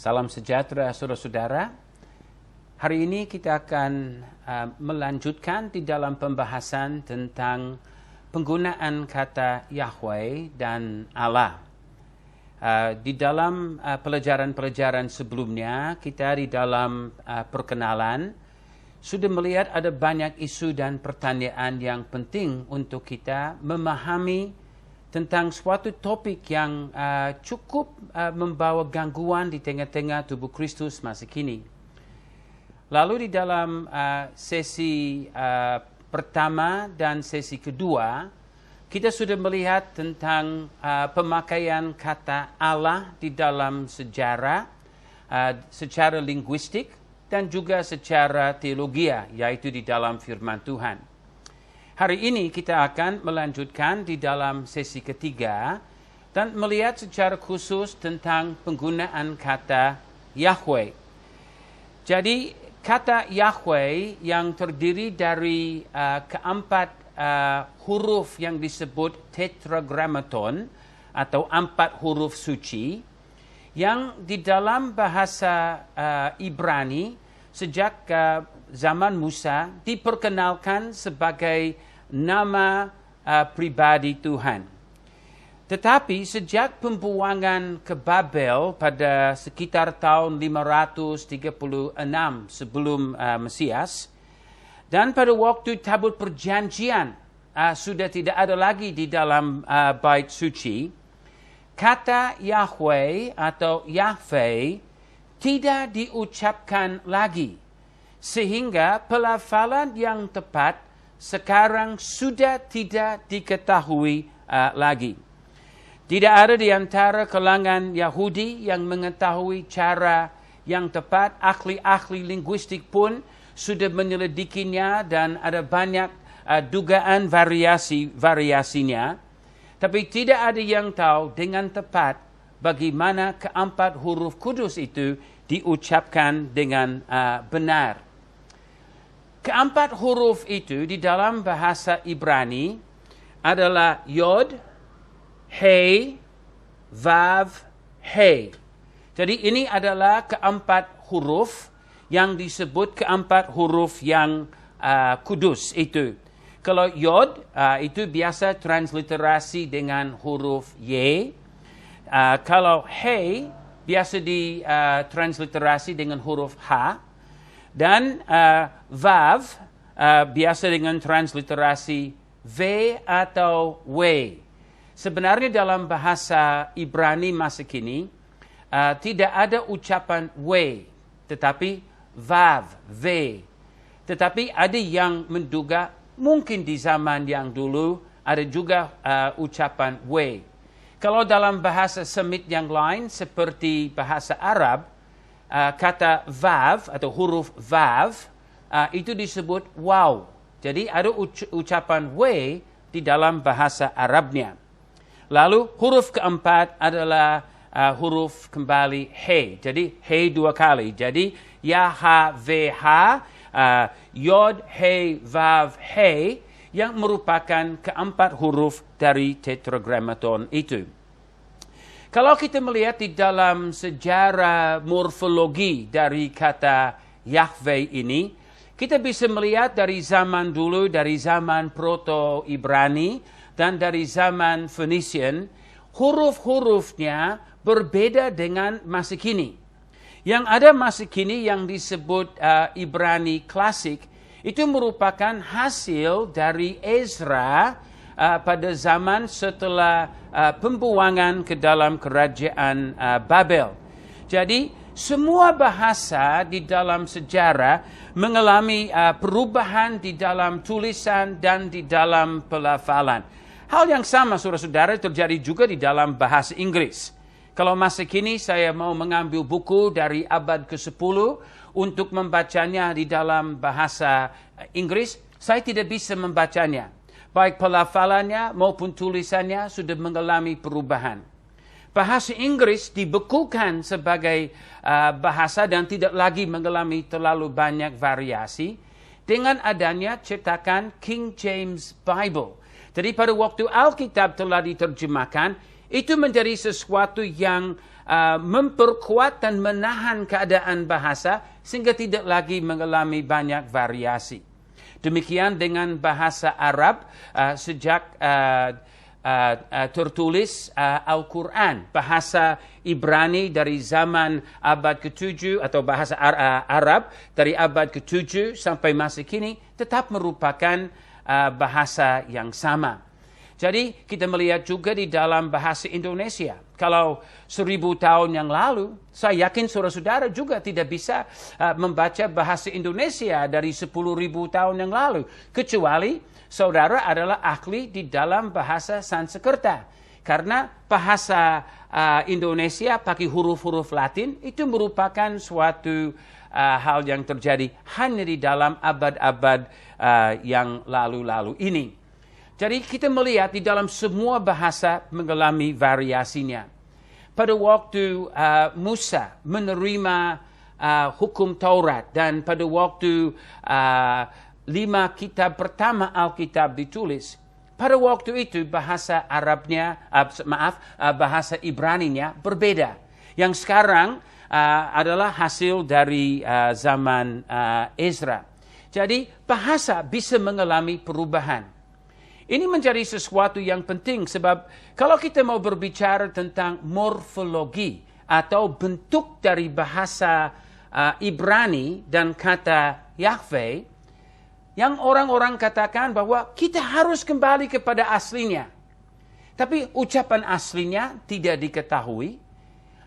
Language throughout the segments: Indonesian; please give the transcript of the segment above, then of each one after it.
Salam sejahtera saudara-saudara. Hari ini kita akan melanjutkan di dalam pembahasan tentang penggunaan kata Yahweh dan Allah. Di dalam pelajaran-pelajaran sebelumnya, kita di dalam perkenalan sudah melihat ada banyak isu dan pertanyaan yang penting untuk kita memahami tentang suatu topik yang cukup membawa gangguan di tengah-tengah tubuh Kristus masa kini. Lalu di dalam sesi pertama dan sesi kedua, kita sudah melihat tentang pemakaian kata Allah di dalam sejarah, secara linguistik dan juga secara teologia, yaitu di dalam firman Tuhan. Hari ini kita akan melanjutkan di dalam sesi ketiga dan melihat secara khusus tentang penggunaan kata Yahweh. Jadi kata Yahweh yang terdiri dari keempat huruf yang disebut tetragrammaton atau 4 huruf suci yang di dalam bahasa Ibrani sejak zaman Musa diperkenalkan sebagai nama pribadi Tuhan. Tetapi sejak pembuangan ke Babel pada sekitar tahun 536 sebelum Mesias, dan pada waktu tabut perjanjian sudah tidak ada lagi di dalam bait suci, kata Yahweh atau Yahweh tidak diucapkan lagi, sehingga pelafalan yang tepat sekarang sudah tidak diketahui lagi. Tidak ada di antara kalangan Yahudi yang mengetahui cara yang tepat. Ahli-ahli linguistik pun sudah menyelidikinya dan ada banyak dugaan variasinya. Tapi tidak ada yang tahu dengan tepat bagaimana keempat huruf kudus itu diucapkan dengan benar. Keempat huruf itu di dalam bahasa Ibrani adalah Yod, He, Vav, He. Jadi ini adalah keempat huruf yang disebut keempat huruf yang kudus itu. Kalau Yod itu biasa transliterasi dengan huruf Y. Kalau He biasa ditransliterasi dengan huruf H. Dan Vav biasa dengan transliterasi V atau W. Sebenarnya dalam bahasa Ibrani masa kini tidak ada ucapan W, tetapi Vav, V. Tetapi ada yang menduga mungkin di zaman yang dulu ada juga ucapan W. Kalau dalam bahasa Semit yang lain seperti bahasa Arab, kata Vav atau huruf Vav itu disebut waw. Jadi ada ucapan W di dalam bahasa Arabnya. Lalu huruf keempat adalah huruf kembali He. Jadi He 2 kali. Jadi Ya, Ha, V, Ha, Yod, He, Vav, He yang merupakan keempat huruf dari tetragrammaton itu. Kalau kita melihat di dalam sejarah morfologi dari kata Yahweh ini, kita bisa melihat dari zaman dulu, dari zaman Proto-Ibrani, dan dari zaman Phoenician, huruf-hurufnya berbeda dengan masa kini. Yang ada masa kini yang disebut Ibrani klasik, itu merupakan hasil dari Ezra pada zaman setelah pembuangan ke dalam kerajaan Babel. Jadi semua bahasa di dalam sejarah mengalami perubahan di dalam tulisan dan di dalam pelafalan. Hal yang sama saudara-saudara terjadi juga di dalam bahasa Inggris. Kalau masa kini saya mau mengambil buku dari abad ke-10 untuk membacanya di dalam bahasa Inggris, saya tidak bisa membacanya. Baik pelafalannya maupun tulisannya sudah mengalami perubahan. Bahasa Inggris dibekukan sebagai bahasa dan tidak lagi mengalami terlalu banyak variasi dengan adanya cetakan King James Bible. Jadi pada waktu Alkitab telah diterjemahkan, Itu menjadi sesuatu yang memperkuat dan menahan keadaan bahasa sehingga tidak lagi mengalami banyak variasi. Demikian dengan bahasa Arab sejak tertulis Al-Quran. Bahasa Ibrani dari zaman abad ke-7 atau bahasa Arab dari abad ke-7 sampai masa kini tetap merupakan bahasa yang sama. Jadi kita melihat juga di dalam bahasa Indonesia. Kalau 1000 tahun yang lalu, saya yakin saudara-saudara juga tidak bisa membaca bahasa Indonesia dari 10.000 tahun yang lalu. Kecuali saudara adalah ahli di dalam bahasa Sanskerta. Karena bahasa Indonesia pakai huruf-huruf Latin itu merupakan suatu hal yang terjadi hanya di dalam abad-abad yang lalu-lalu ini. Jadi kita melihat di dalam semua bahasa mengalami variasinya. Pada waktu Musa menerima hukum Taurat dan pada waktu 5 kitab pertama Alkitab ditulis, pada waktu itu bahasa Arabnya, bahasa Ibraninya berbeda. Yang sekarang adalah hasil dari zaman Ezra. Jadi bahasa bisa mengalami perubahan. Ini menjadi sesuatu yang penting sebab kalau kita mau berbicara tentang morfologi atau bentuk dari bahasa Ibrani dan kata Yahweh, yang orang-orang katakan bahwa kita harus kembali kepada aslinya. Tapi ucapan aslinya tidak diketahui.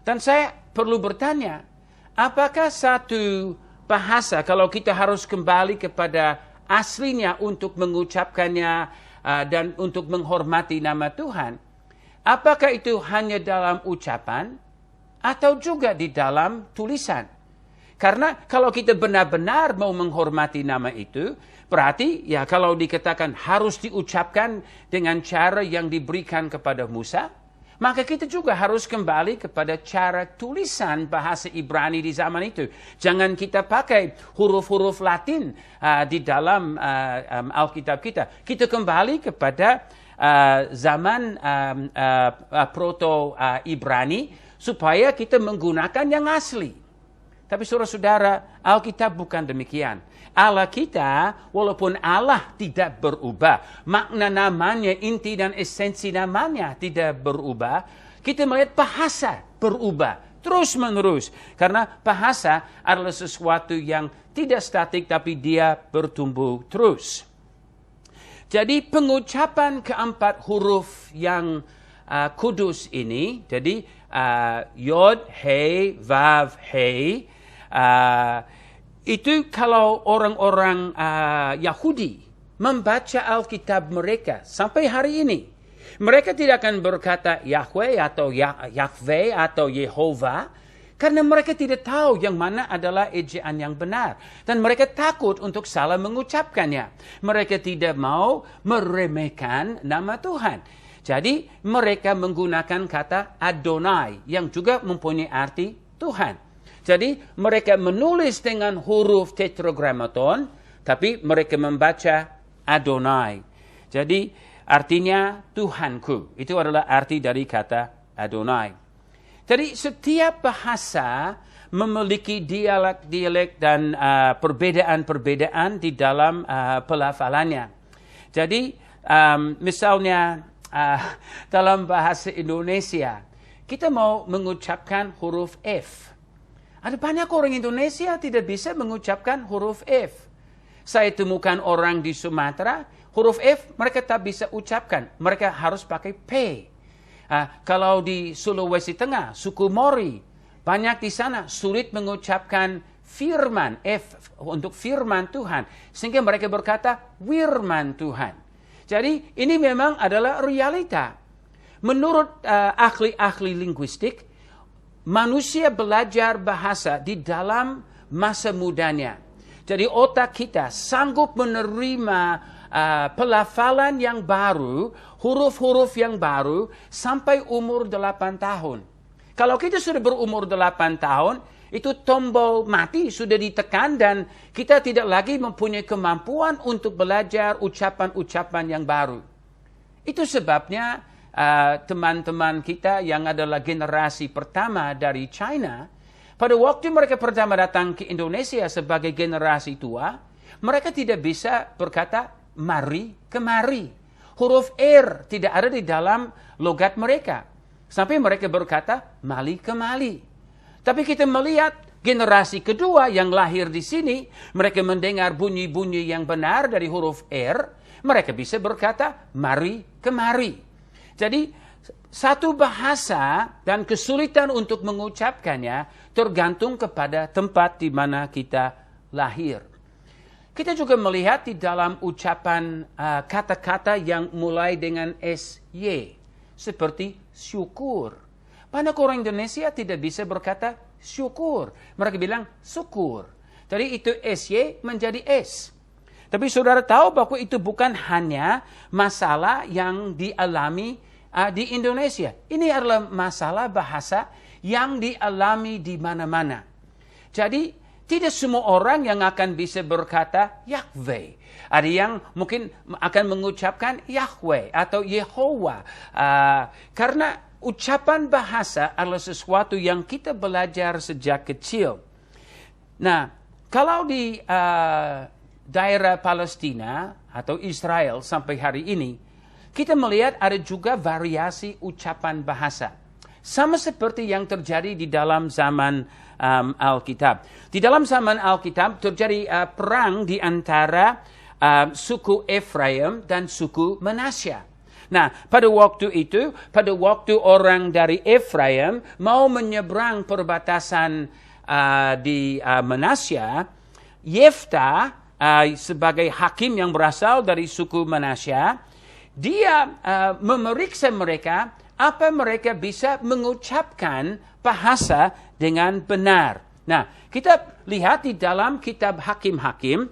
Dan saya perlu bertanya, apakah satu bahasa kalau kita harus kembali kepada aslinya untuk mengucapkannya dan untuk menghormati nama Tuhan, apakah itu hanya dalam ucapan atau juga di dalam tulisan? Karena kalau kita benar-benar mau menghormati nama itu, berarti ya kalau dikatakan harus diucapkan dengan cara yang diberikan kepada Musa, maka kita juga harus kembali kepada cara tulisan bahasa Ibrani di zaman itu. Jangan kita pakai huruf-huruf Latin di dalam Alkitab kita. Kita kembali kepada zaman proto-Ibrani supaya kita menggunakan yang asli. Tapi saudara-saudara, Alkitab bukan demikian. Allah kita, walaupun Allah tidak berubah, makna namanya, inti dan esensi namanya tidak berubah, kita melihat bahasa berubah terus-menerus. Karena bahasa adalah sesuatu yang tidak statik, tapi dia bertumbuh terus. Jadi pengucapan keempat huruf yang kudus ini, jadi Yod, Hei, Vav, Hei, itu kalau orang-orang Yahudi membaca Alkitab mereka sampai hari ini, mereka tidak akan berkata Yahweh atau Yahweh atau Yehova, karena mereka tidak tahu yang mana adalah ejaan yang benar. Dan mereka takut untuk salah mengucapkannya. Mereka tidak mau meremehkan nama Tuhan. Jadi mereka menggunakan kata Adonai yang juga mempunyai arti Tuhan. Jadi mereka menulis dengan huruf tetragrammaton, tapi mereka membaca Adonai. Jadi artinya Tuhanku. Itu adalah arti dari kata Adonai. Jadi setiap bahasa memiliki dialek-dialek dan perbedaan-perbedaan di dalam pelafalannya. Jadi misalnya dalam bahasa Indonesia, kita mau mengucapkan huruf F. Ada banyak orang Indonesia tidak bisa mengucapkan huruf F. Saya temukan orang di Sumatera, huruf F mereka tak bisa ucapkan. Mereka harus pakai P. Kalau di Sulawesi Tengah, suku Mori, banyak di sana sulit mengucapkan firman, F untuk firman Tuhan. Sehingga mereka berkata wirman Tuhan. Jadi ini memang adalah realita. Menurut ahli-ahli linguistik, manusia belajar bahasa di dalam masa mudanya. Jadi otak kita sanggup menerima pelafalan yang baru, huruf-huruf yang baru, sampai umur 8 tahun. Kalau kita sudah berumur 8 tahun, itu tombol mati sudah ditekan dan kita tidak lagi mempunyai kemampuan untuk belajar ucapan-ucapan yang baru. Itu sebabnya teman-teman kita yang adalah generasi pertama dari China, pada waktu mereka pertama datang ke Indonesia sebagai generasi tua, mereka tidak bisa berkata mari kemari. Huruf R tidak ada di dalam logat mereka. Sampai mereka berkata mali kemali. Tapi kita melihat generasi kedua yang lahir di sini, mereka mendengar bunyi-bunyi yang benar dari huruf R, mereka bisa berkata mari kemari. Jadi satu bahasa dan kesulitan untuk mengucapkannya tergantung kepada tempat di mana kita lahir. Kita juga melihat di dalam ucapan kata-kata yang mulai dengan SY, seperti syukur. Banyak orang Indonesia tidak bisa berkata syukur. Mereka bilang syukur. Jadi itu SY menjadi S. Tapi saudara tahu bahwa itu bukan hanya masalah yang dialami di Indonesia. Ini adalah masalah bahasa yang dialami di mana-mana. Jadi tidak semua orang yang akan bisa berkata Yahweh. Ada yang mungkin akan mengucapkan Yahweh atau Yehovah. Karena ucapan bahasa adalah sesuatu yang kita belajar sejak kecil. Nah, kalau di daerah Palestina atau Israel sampai hari ini, kita melihat ada juga variasi ucapan bahasa. Sama seperti yang terjadi di dalam zaman Alkitab. Di dalam zaman Alkitab terjadi perang di antara suku Efraim dan suku Manasya. Nah, pada waktu itu, pada waktu orang dari Efraim mau menyeberang perbatasan di Manasya, Yefta sebagai hakim yang berasal dari suku Manasya, dia memeriksa mereka apa mereka bisa mengucapkan bahasa dengan benar. Nah, kita lihat di dalam kitab Hakim-Hakim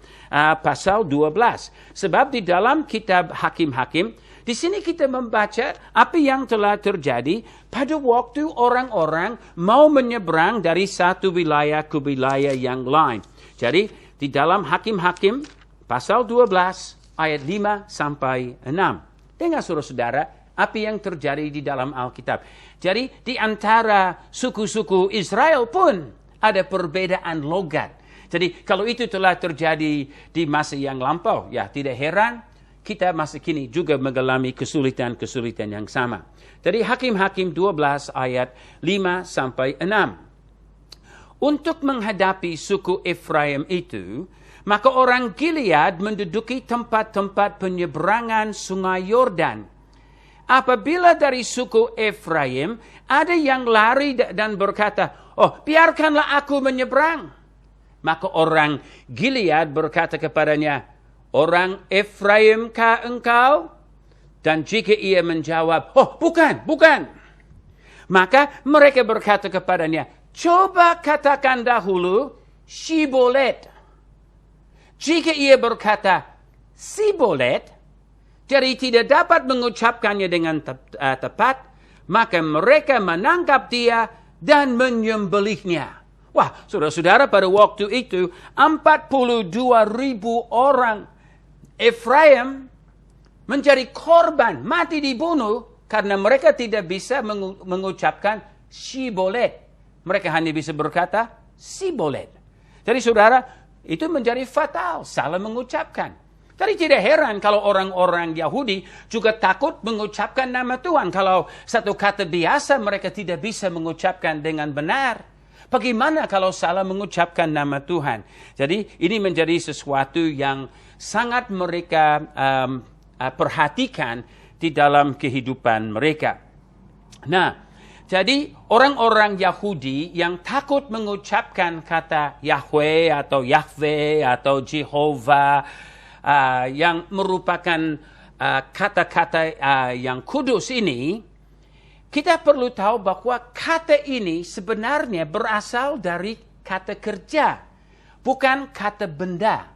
pasal 12. Sebab di dalam kitab Hakim-Hakim, di sini kita membaca apa yang telah terjadi pada waktu orang-orang mau menyeberang dari satu wilayah ke wilayah yang lain. Jadi, di dalam Hakim-Hakim pasal 12 ayat 5 sampai 6. Dengar saudara-saudara, apa yang terjadi di dalam Alkitab. Jadi di antara suku-suku Israel pun ada perbedaan logat. Jadi kalau itu telah terjadi di masa yang lampau, ya tidak heran kita masa kini juga mengalami kesulitan-kesulitan yang sama. Jadi Hakim-Hakim 12 ayat 5 sampai 6. Untuk menghadapi suku Efraim itu, maka orang Gilead menduduki tempat-tempat penyeberangan sungai Yordan. Apabila dari suku Efraim ada yang lari dan berkata, "Oh, biarkanlah aku menyeberang." Maka orang Gilead berkata kepadanya, "Orang Efraimkah engkau?" Dan jika ia menjawab, "Oh, bukan, bukan." Maka mereka berkata kepadanya, "Coba katakan dahulu, Shibolet." Jika ia berkata, Sibolet, jadi tidak dapat mengucapkannya dengan tepat, maka mereka menangkap dia dan menyembelihnya. Wah, saudara-saudara, pada waktu itu 42.000 orang Efraim menjadi korban, mati dibunuh, karena mereka tidak bisa mengucapkan Shibolet. Mereka hanya bisa berkata Sibolet. Jadi saudara, itu menjadi fatal, salah mengucapkan. Jadi tidak heran kalau orang-orang Yahudi juga takut mengucapkan nama Tuhan. Kalau satu kata biasa mereka tidak bisa mengucapkan dengan benar. Bagaimana kalau salah mengucapkan nama Tuhan? Jadi ini menjadi sesuatu yang sangat mereka perhatikan di dalam kehidupan mereka. Nah, jadi orang-orang Yahudi yang takut mengucapkan kata Yahweh atau Yahweh atau Jehovah yang merupakan kata-kata yang kudus ini, kita perlu tahu bahwa kata ini sebenarnya berasal dari kata kerja, bukan kata benda.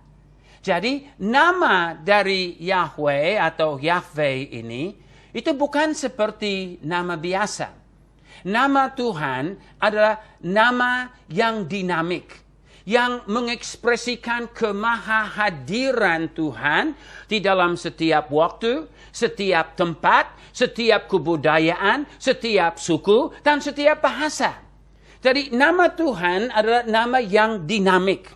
Jadi nama dari Yahweh atau Yahweh ini itu bukan seperti nama biasa. Nama Tuhan adalah nama yang dinamik. yang mengekspresikan kemahahadiran Tuhan di dalam setiap waktu, setiap tempat, setiap kebudayaan, setiap suku, dan setiap bahasa. Jadi nama Tuhan adalah nama yang dinamik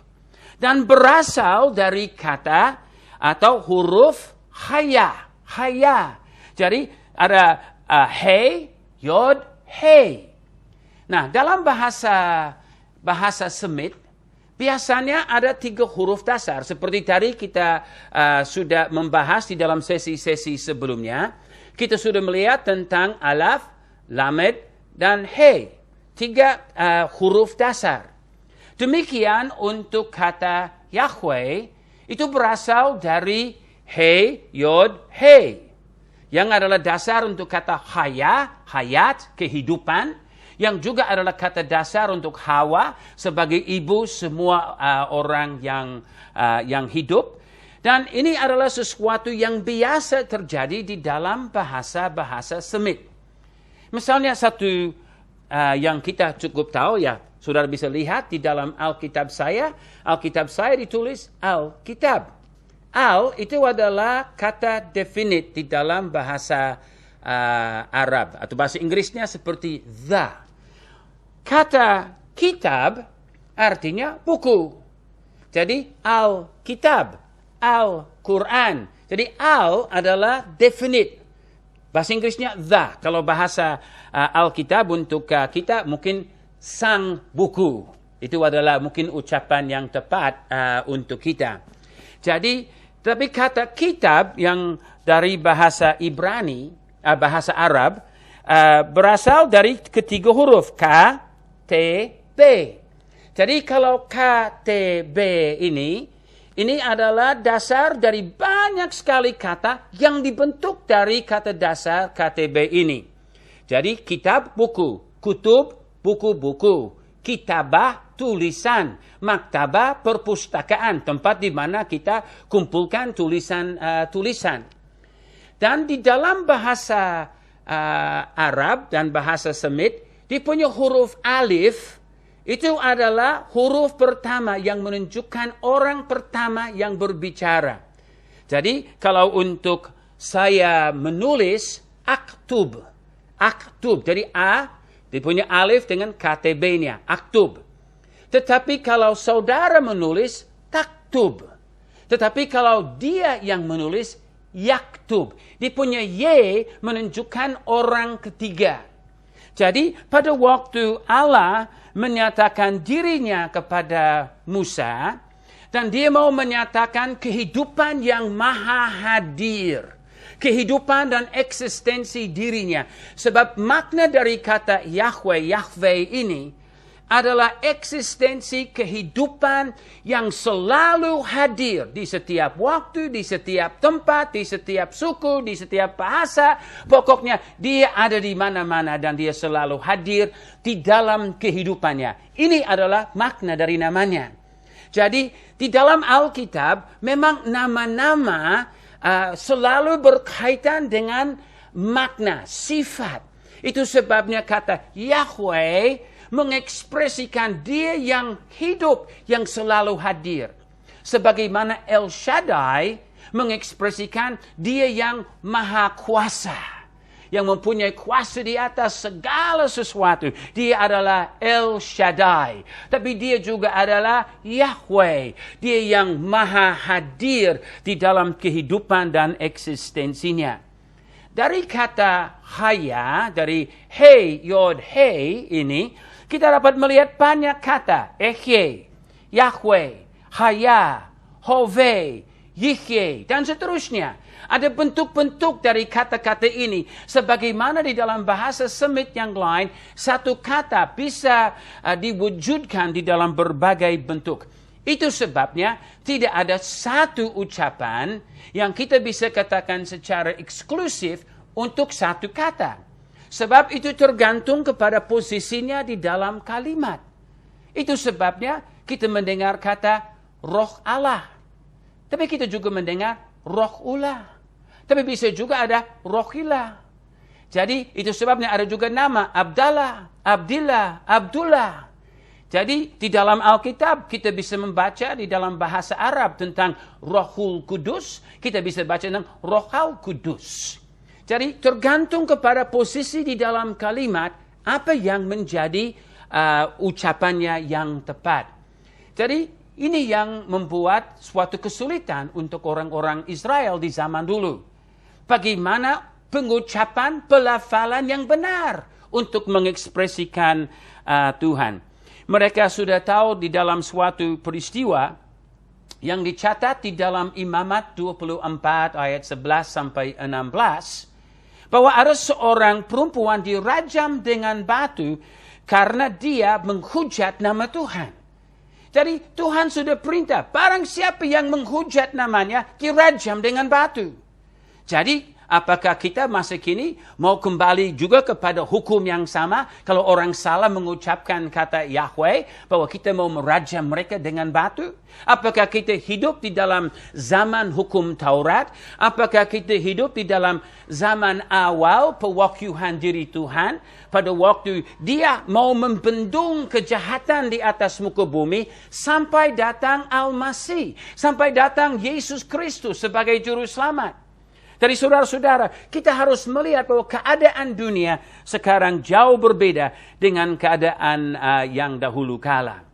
dan berasal dari kata atau huruf haya. Jadi ada he, yod, he. Nah, dalam bahasa Semit, biasanya ada 3 huruf dasar. Seperti tadi kita sudah membahas di dalam sesi-sesi sebelumnya. Kita sudah melihat tentang alaf, lamed, dan he. 3 huruf dasar. Demikian untuk kata Yahweh, itu berasal dari he, yod, he. Yang adalah dasar untuk kata hayat, kehidupan. Yang juga adalah kata dasar untuk Hawa sebagai ibu semua orang yang hidup. Dan ini adalah sesuatu yang biasa terjadi di dalam bahasa Semit. Misalnya satu yang kita cukup tahu, ya saudara bisa lihat di dalam Alkitab saya ditulis Alkitab. Al itu adalah kata definite di dalam bahasa Arab atau bahasa Inggrisnya seperti the. Kata kitab artinya buku. Jadi Alkitab, Al-Quran. Jadi al adalah definite. Bahasa Inggrisnya the. Kalau bahasa Alkitab untuk kita mungkin sang buku. Itu adalah mungkin ucapan yang tepat untuk kita. Jadi, tapi kata kitab yang dari bahasa Ibrani, bahasa Arab, berasal dari ketiga huruf K, T, B. Jadi kalau KTB ini adalah dasar dari banyak sekali kata yang dibentuk dari kata dasar KTB ini. Jadi kitab, buku, kutub, buku-buku, kitabah, tulisan, maktabah, perpustakaan, tempat di mana kita kumpulkan tulisan. Dan di dalam bahasa Arab dan bahasa Semit, dia punya huruf alif, itu adalah huruf pertama yang menunjukkan orang pertama yang berbicara. Jadi kalau untuk saya menulis, aktub. Jadi A, dia punya alif dengan KTB-nya, aktub. Tetapi kalau saudara menulis, taktub. Tetapi kalau dia yang menulis, yaktub. Dia punya Y menunjukkan orang ketiga. Jadi pada waktu Allah menyatakan dirinya kepada Musa, dan dia mau menyatakan kehidupan yang maha hadir. Kehidupan dan eksistensi dirinya. Sebab makna dari kata Yahweh ini adalah eksistensi kehidupan yang selalu hadir di setiap waktu, di setiap tempat, di setiap suku, di setiap bahasa. Pokoknya dia ada di mana-mana dan dia selalu hadir di dalam kehidupannya. Ini adalah makna dari namanya. Jadi di dalam Alkitab memang nama-nama selalu berkaitan dengan makna, sifat. Itu sebabnya kata Yahweh mengekspresikan dia yang hidup, yang selalu hadir. Sebagaimana El Shaddai mengekspresikan dia yang maha kuasa, yang mempunyai kuasa di atas segala sesuatu. Dia adalah El Shaddai. Tapi dia juga adalah Yahweh. Dia yang maha hadir di dalam kehidupan dan eksistensinya. Dari kata haya, dari He, Yod, He ini, kita dapat melihat banyak kata. Ehye, Yahweh, Haya, Hove, Yihye, dan seterusnya. Ada bentuk-bentuk dari kata-kata ini. Sebagaimana di dalam bahasa Semit yang lain, satu kata bisa diwujudkan di dalam berbagai bentuk. Itu sebabnya tidak ada satu ucapan yang kita bisa katakan secara eksklusif untuk satu kata. Sebab itu tergantung kepada posisinya di dalam kalimat. Itu sebabnya kita mendengar kata roh Allah. Tapi kita juga mendengar roh ulah. Tapi bisa juga ada roh ilah. Jadi itu sebabnya ada juga nama Abdallah, Abdillah, Abdullah. Jadi di dalam Alkitab kita bisa membaca di dalam bahasa Arab tentang Rohul Kudus, kita bisa baca tentang Rohal Kudus. Jadi tergantung kepada posisi di dalam kalimat apa yang menjadi ucapannya yang tepat. Jadi ini yang membuat suatu kesulitan untuk orang-orang Israel di zaman dulu. Bagaimana pengucapan pelafalan yang benar untuk mengekspresikan Tuhan. Mereka sudah tahu di dalam suatu peristiwa yang dicatat di dalam Imamat 24 ayat 11 sampai 16 bahwa ada seorang perempuan dirajam dengan batu karena dia menghujat nama Tuhan. Jadi Tuhan sudah perintah, barang siapa yang menghujat namanya dirajam dengan batu. Jadi apakah kita masa kini mau kembali juga kepada hukum yang sama? Kalau orang salah mengucapkan kata Yahweh, bahwa kita mau merajam mereka dengan batu? Apakah kita hidup di dalam zaman hukum Taurat? Apakah kita hidup di dalam zaman awal pewakyuhan diri Tuhan? Pada waktu dia mau membendung kejahatan di atas muka bumi sampai datang Al-Masih. Sampai datang Yesus Kristus sebagai Juru Selamat. Dari saudara-saudara, kita harus melihat bahwa keadaan dunia sekarang jauh berbeda dengan keadaan yang dahulu kala.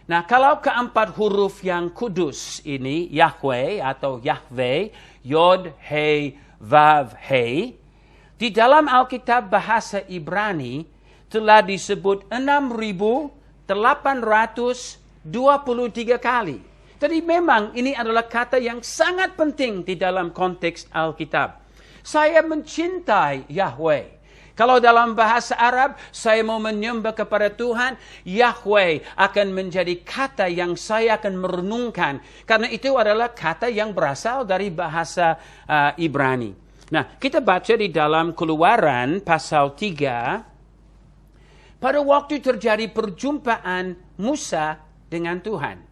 Nah, kalau keempat huruf yang kudus ini, Yahweh atau Yahweh, Yod, Hei, Vav, Hei, di dalam Alkitab bahasa Ibrani telah disebut 6.823 kali. Jadi memang ini adalah kata yang sangat penting di dalam konteks Alkitab. Saya mencintai Yahweh. Kalau dalam bahasa Arab, saya mau menyembah kepada Tuhan, Yahweh akan menjadi kata yang saya akan merenungkan. Karena itu adalah kata yang berasal dari bahasa Ibrani. Nah, kita baca di dalam Keluaran pasal 3, pada waktu terjadi perjumpaan Musa dengan Tuhan.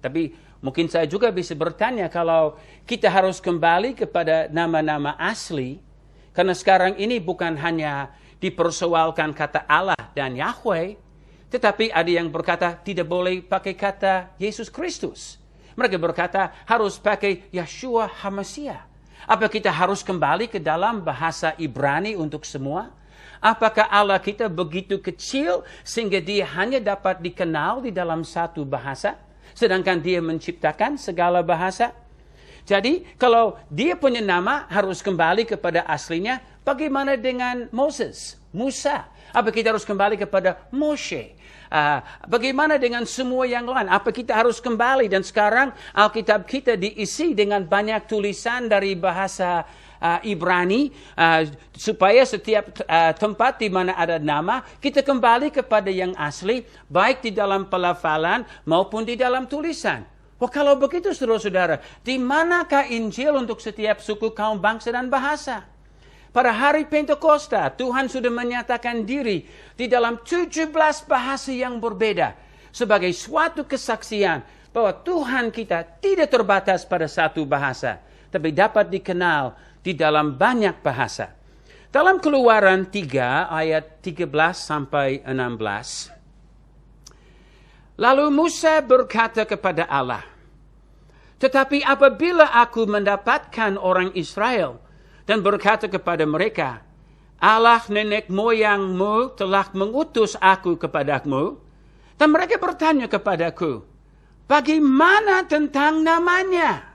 Tapi mungkin saya juga bisa bertanya kalau kita harus kembali kepada nama-nama asli. Karena sekarang ini bukan hanya dipersoalkan kata Allah dan Yahweh. Tetapi ada yang berkata tidak boleh pakai kata Yesus Kristus. Mereka berkata harus pakai Yeshua HaMashiach. Apa kita harus kembali ke dalam bahasa Ibrani untuk semua? Apakah Allah kita begitu kecil sehingga dia hanya dapat dikenal di dalam satu bahasa? Sedangkan dia menciptakan segala bahasa. Jadi kalau dia punya nama harus kembali kepada aslinya. Bagaimana dengan Moses, Musa? Apa kita harus kembali kepada Moshe? Bagaimana dengan semua yang lain? Apa kita harus kembali? Dan sekarang Alkitab kita diisi dengan banyak tulisan dari bahasa Ibrani, supaya setiap tempat di mana ada nama, kita kembali kepada yang asli, baik di dalam pelafalan maupun di dalam tulisan. Wah, kalau begitu saudara-saudara, di manakah Injil untuk setiap suku, kaum, bangsa, dan bahasa? Pada hari Pentakosta, Tuhan sudah menyatakan diri di dalam 17 bahasa yang berbeda sebagai suatu kesaksian bahwa Tuhan kita tidak terbatas pada satu bahasa, tapi dapat dikenal di dalam banyak bahasa. Dalam Keluaran 3 ayat 13 sampai 16. Lalu Musa berkata kepada Allah, "Tetapi apabila aku mendapatkan orang Israel dan berkata kepada mereka, Allah nenek moyangmu telah mengutus aku kepadamu, dan mereka bertanya kepadaku, bagaimana tentang namanya?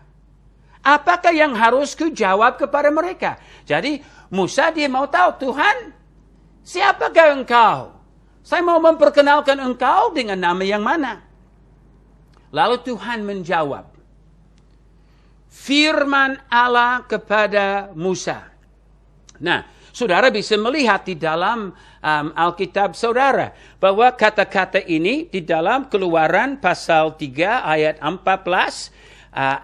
Apakah yang harus ku jawab kepada mereka?" Jadi Musa dia mau tahu, Tuhan, siapakah engkau? Saya mau memperkenalkan engkau dengan nama yang mana? Lalu Tuhan menjawab, firman Allah kepada Musa. Nah, saudara bisa melihat di dalam Alkitab saudara bahwa kata-kata ini di dalam Keluaran pasal 3 ayat 14,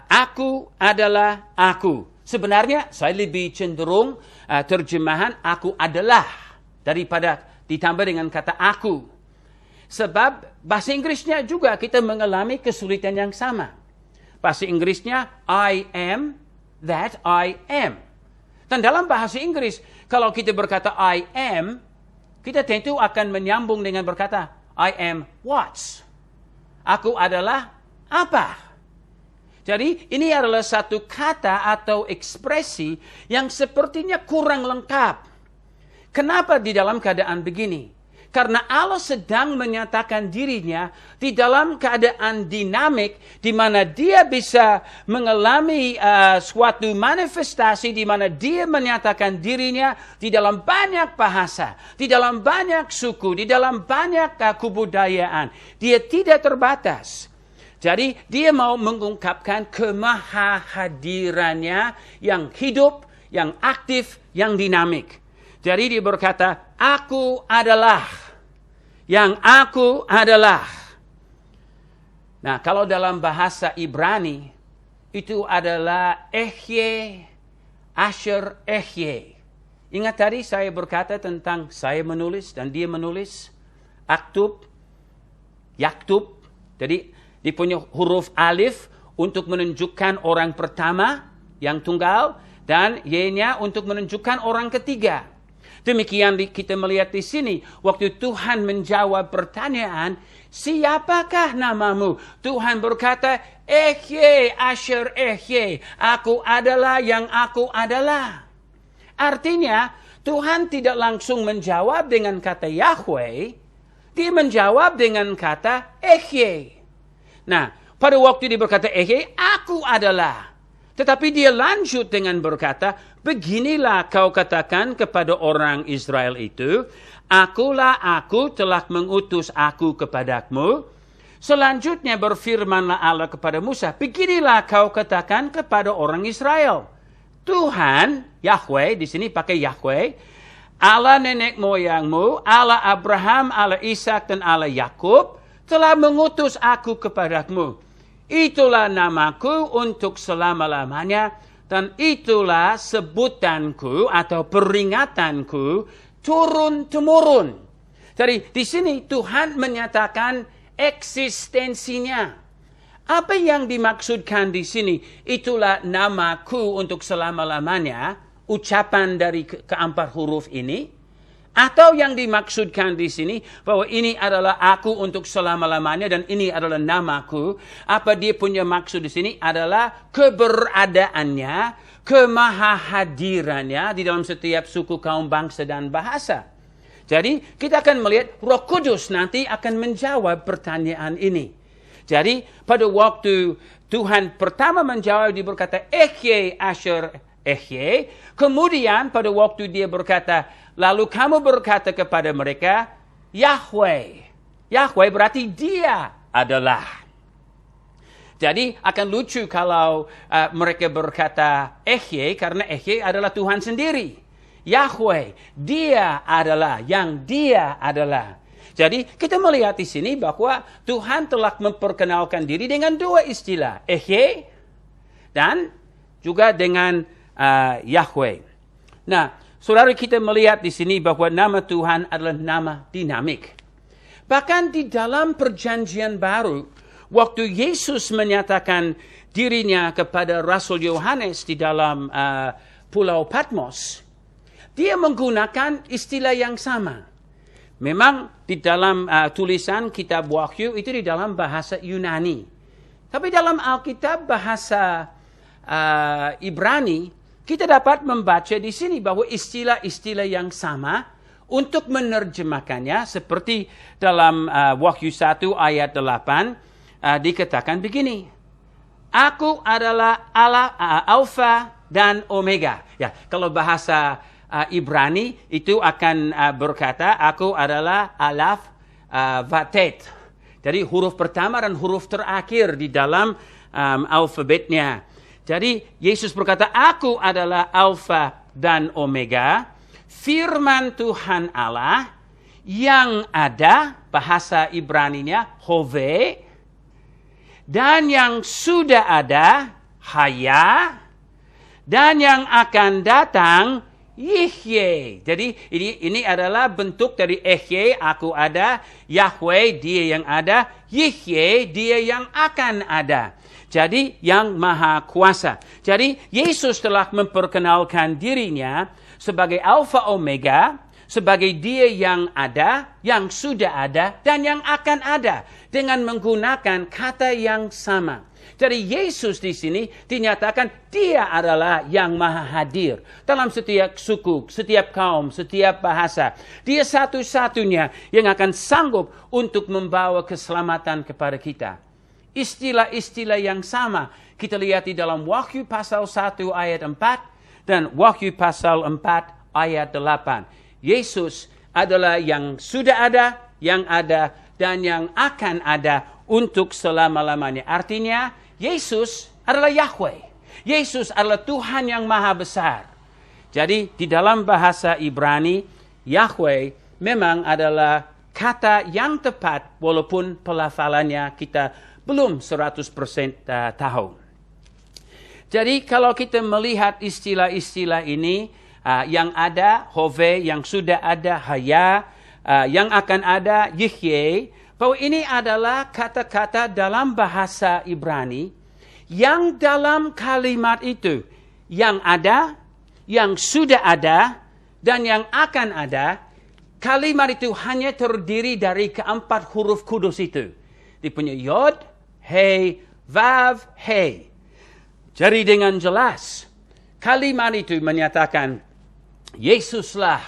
aku adalah aku. Sebenarnya saya lebih cenderung terjemahan aku adalah daripada ditambah dengan kata aku. Sebab bahasa Inggrisnya juga kita mengalami kesulitan yang sama. Bahasa Inggrisnya I am that I am. Dan dalam bahasa Inggris, kalau kita berkata I am, kita tentu akan menyambung dengan berkata I am what? Aku adalah apa? Jadi ini adalah satu kata atau ekspresi yang sepertinya kurang lengkap. Kenapa di dalam keadaan begini? Karena Allah sedang menyatakan dirinya di dalam keadaan dinamik di mana dia bisa mengalami suatu manifestasi di mana dia menyatakan dirinya di dalam banyak bahasa, di dalam banyak suku, di dalam banyak kebudayaan. Dia tidak terbatas. Jadi dia mau mengungkapkan kemahahadirannya yang hidup, yang aktif, yang dinamik. Jadi dia berkata, aku adalah, yang aku adalah. Nah, kalau dalam bahasa Ibrani, itu adalah Ehye, Asher Ehye. Ingat tadi saya berkata tentang saya menulis dan dia menulis, aktub, yaktub. Jadi dia punya huruf alif untuk menunjukkan orang pertama yang tunggal, dan Y-nya untuk menunjukkan orang ketiga. Demikian kita melihat di sini, waktu Tuhan menjawab pertanyaan, siapakah namamu? Tuhan berkata, Ehye, Asher Ehye, aku adalah yang aku adalah. Artinya, Tuhan tidak langsung menjawab dengan kata Yahweh, dia menjawab dengan kata Ehye. Nah, pada waktu dia berkata Ehye, aku adalah. Tetapi dia lanjut dengan berkata, beginilah kau katakan kepada orang Israel itu, akulah aku telah mengutus aku kepadamu. Selanjutnya berfirmanlah Allah kepada Musa, beginilah kau katakan kepada orang Israel. Tuhan, Yahweh, di sini pakai Yahweh, Allah nenek moyangmu, Allah Abraham, Allah Ishak dan Allah Yakub, telah mengutus aku kepadamu. Itulah namaku untuk selama-lamanya, dan itulah sebutanku atau peringatanku turun-temurun. Jadi di sini Tuhan menyatakan eksistensinya. Apa yang dimaksudkan di sini? Itulah namaku untuk selama-lamanya, ucapan dari keempat huruf ini. Atau yang dimaksudkan di sini bahwa ini adalah aku untuk selama-lamanya dan ini adalah namaku. Apa dia punya maksud di sini adalah keberadaannya, kemahahadirannya di dalam setiap suku, kaum, bangsa dan bahasa. Jadi kita akan melihat Roh Kudus nanti akan menjawab pertanyaan ini. Jadi pada waktu Tuhan pertama menjawab, dia berkata Ehye, Asher Ehye. Kemudian pada waktu dia berkata, lalu kamu berkata kepada mereka, Yahweh. Yahweh berarti dia adalah. Jadi akan lucu kalau mereka berkata Ehye, karena Ehye adalah Tuhan sendiri. Yahweh, dia adalah, yang dia adalah. Jadi kita melihat di sini bahwa Tuhan telah memperkenalkan diri dengan dua istilah. Ehye dan juga dengan Yahweh. Nah, saudara, kita melihat di sini bahwa nama Tuhan adalah nama dinamik. Bahkan di dalam perjanjian baru, waktu Yesus menyatakan dirinya kepada Rasul Yohanes di dalam Pulau Patmos, dia menggunakan istilah yang sama. Memang di dalam tulisan kitab Wahyu itu di dalam bahasa Yunani. Tapi dalam Alkitab bahasa Ibrani, kita dapat membaca di sini bahwa istilah-istilah yang sama untuk menerjemahkannya seperti dalam Wahyu 1 ayat 8 dikatakan begini. Aku adalah Allah, Alfa dan Omega. Ya, kalau bahasa Ibrani itu akan berkata aku adalah Alaf Vatet. Jadi huruf pertama dan huruf terakhir di dalam alfabetnya. Jadi Yesus berkata, aku adalah Alfa dan Omega, firman Tuhan Allah yang ada, bahasa Ibraninya Hove, dan yang sudah ada, Haya, dan yang akan datang, Yihye. Jadi ini adalah bentuk dari Ehye, aku ada, Yahweh, dia yang ada, Yihye, dia yang akan ada. Jadi yang maha kuasa. Jadi Yesus telah memperkenalkan dirinya sebagai Alfa Omega, sebagai Dia yang ada, yang sudah ada, dan yang akan ada dengan menggunakan kata yang sama. Jadi Yesus di sini dinyatakan Dia adalah yang maha hadir dalam setiap suku, setiap kaum, setiap bahasa. Dia satu-satunya yang akan sanggup untuk membawa keselamatan kepada kita. Istilah-istilah yang sama kita lihat di dalam Wahyu pasal 1 ayat 4 dan Wahyu pasal 4 ayat 8. Yesus adalah yang sudah ada, yang ada, dan yang akan ada untuk selama-lamanya. Artinya, Yesus adalah Yahweh. Yesus adalah Tuhan yang maha besar. Jadi, di dalam bahasa Ibrani, Yahweh memang adalah kata yang tepat, walaupun pelafalannya kita belum 100% tahu. Jadi, kalau kita melihat istilah-istilah ini, yang ada, Hove, yang sudah ada, Haya, yang akan ada, Yihye, bahwa ini adalah kata-kata dalam bahasa Ibrani yang dalam kalimat itu yang ada, yang sudah ada, dan yang akan ada. Kalimat itu hanya terdiri dari keempat huruf kudus itu. Dia punya Yod, He, Vav, He. Jadi dengan jelas, kalimat itu menyatakan Yesuslah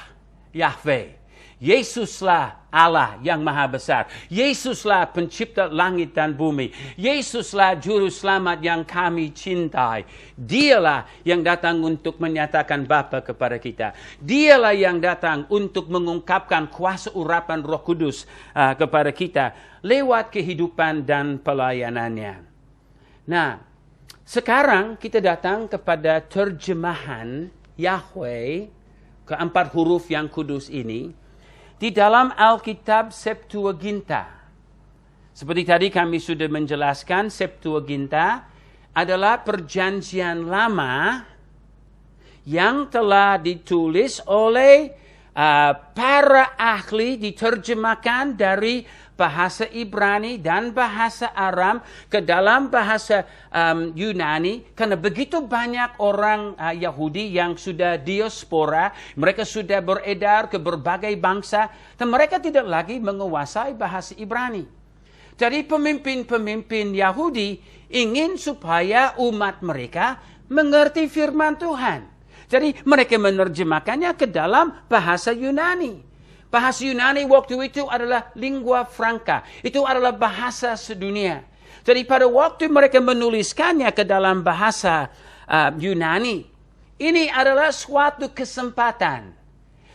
Yahweh. Yesuslah Allah yang maha besar. Yesuslah pencipta langit dan bumi. Yesuslah juru selamat yang kami cintai. Dialah yang datang untuk menyatakan Bapa kepada kita. Dialah yang datang untuk mengungkapkan kuasa urapan Roh Kudus kepada kita lewat kehidupan dan pelayanannya. Nah, sekarang kita datang kepada terjemahan Yahweh, keempat huruf yang kudus ini, di dalam Alkitab Septuaginta. Seperti tadi kami sudah menjelaskan, Septuaginta adalah perjanjian lama yang telah ditulis oleh para ahli, diterjemahkan dari bahasa Ibrani dan bahasa Aram ke dalam bahasa Yunani, karena begitu banyak orang Yahudi yang sudah diaspora, mereka sudah beredar ke berbagai bangsa, dan mereka tidak lagi menguasai bahasa Ibrani. Jadi pemimpin-pemimpin Yahudi ingin supaya umat mereka mengerti firman Tuhan. Jadi mereka menerjemahkannya ke dalam bahasa Yunani. Bahasa Yunani waktu itu adalah lingua franca. Itu adalah bahasa sedunia. Jadi pada waktu mereka menuliskannya ke dalam bahasa Yunani, ini adalah suatu kesempatan.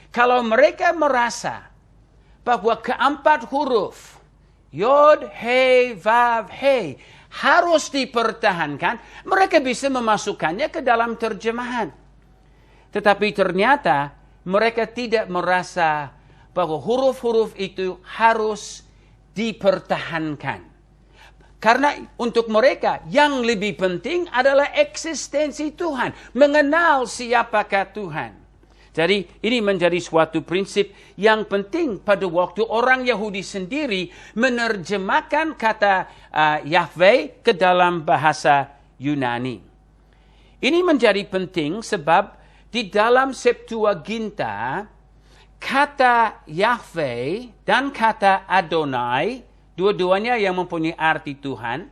Kalau mereka merasa bahwa keempat huruf, Yod, He, Vav, He, harus dipertahankan, mereka bisa memasukkannya ke dalam terjemahan. Tetapi ternyata mereka tidak merasa bahwa huruf-huruf itu harus dipertahankan. Karena untuk mereka yang lebih penting adalah eksistensi Tuhan. Mengenal siapakah Tuhan. Jadi ini menjadi suatu prinsip yang penting pada waktu orang Yahudi sendiri menerjemahkan kata Yahweh ke dalam bahasa Yunani. Ini menjadi penting sebab di dalam Septuaginta, kata Yahweh dan kata Adonai, dua-duanya yang mempunyai arti Tuhan,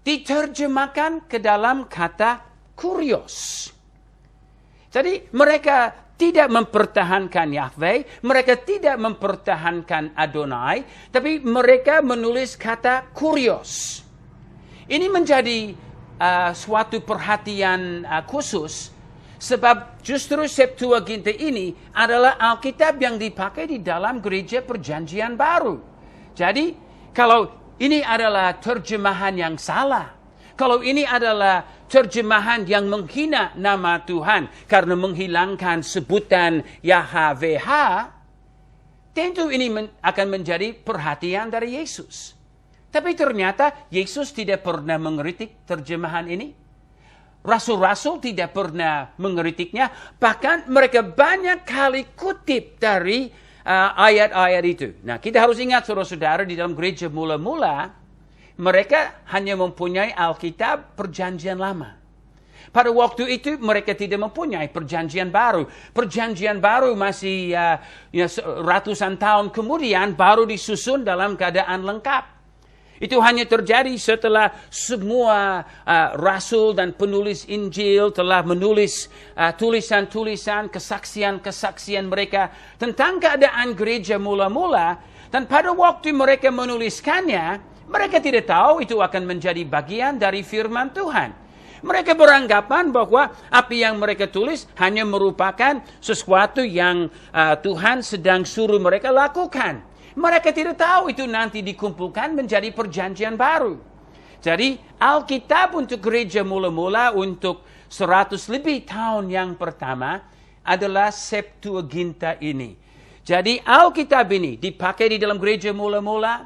diterjemahkan ke dalam kata kurios. Jadi mereka tidak mempertahankan Yahweh, mereka tidak mempertahankan Adonai, tapi mereka menulis kata kurios. Ini menjadi suatu perhatian khusus, sebab justru Septuaginta ini adalah Alkitab yang dipakai di dalam gereja perjanjian baru. Jadi, kalau ini adalah terjemahan yang salah, kalau ini adalah terjemahan yang menghina nama Tuhan karena menghilangkan sebutan YHWH, tentu ini akan menjadi perhatian dari Yesus. Tapi ternyata Yesus tidak pernah mengkritik terjemahan ini. Rasul-rasul tidak pernah mengkritiknya, bahkan mereka banyak kali kutip dari ayat-ayat itu. Nah, kita harus ingat saudara-saudara, di dalam gereja mula-mula, mereka hanya mempunyai Alkitab perjanjian lama. Pada waktu itu mereka tidak mempunyai perjanjian baru. Perjanjian baru masih ratusan tahun kemudian baru disusun dalam keadaan lengkap. Itu hanya terjadi setelah semua rasul dan penulis Injil telah menulis tulisan-tulisan, kesaksian-kesaksian mereka tentang keadaan gereja mula-mula. Dan pada waktu mereka menuliskannya, mereka tidak tahu itu akan menjadi bagian dari firman Tuhan. Mereka beranggapan bahwa apa yang mereka tulis hanya merupakan sesuatu yang Tuhan sedang suruh mereka lakukan. Mereka tidak tahu itu nanti dikumpulkan menjadi perjanjian baru. Jadi Alkitab untuk gereja mula-mula untuk 100 lebih tahun yang pertama adalah Septuaginta ini. Jadi Alkitab ini dipakai di dalam gereja mula-mula.